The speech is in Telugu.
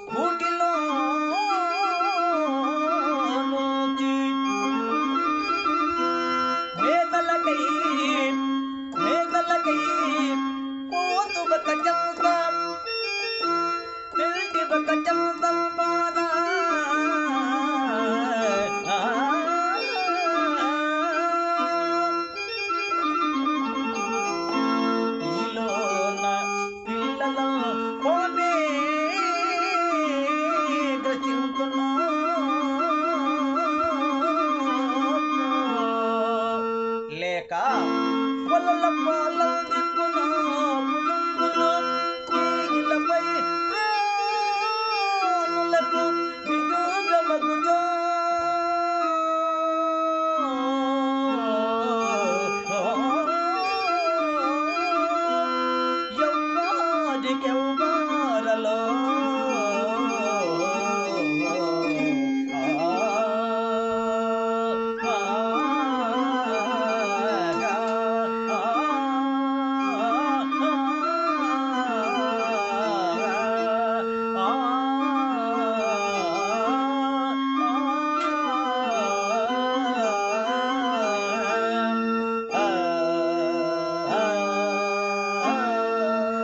కూటిలో నుంచి మేకలకై మేకలకై పోతు బక చంప పెల్టి బక చంపం పాదా ఈలోన పిల్లల పోనే గ్రచింతున్నా లేక పొలల పాల దిక్కున పులుంగులు తీగిలపై ప్రాణులకు వియోగమగుచో ఎవ్వాడికెవ్వ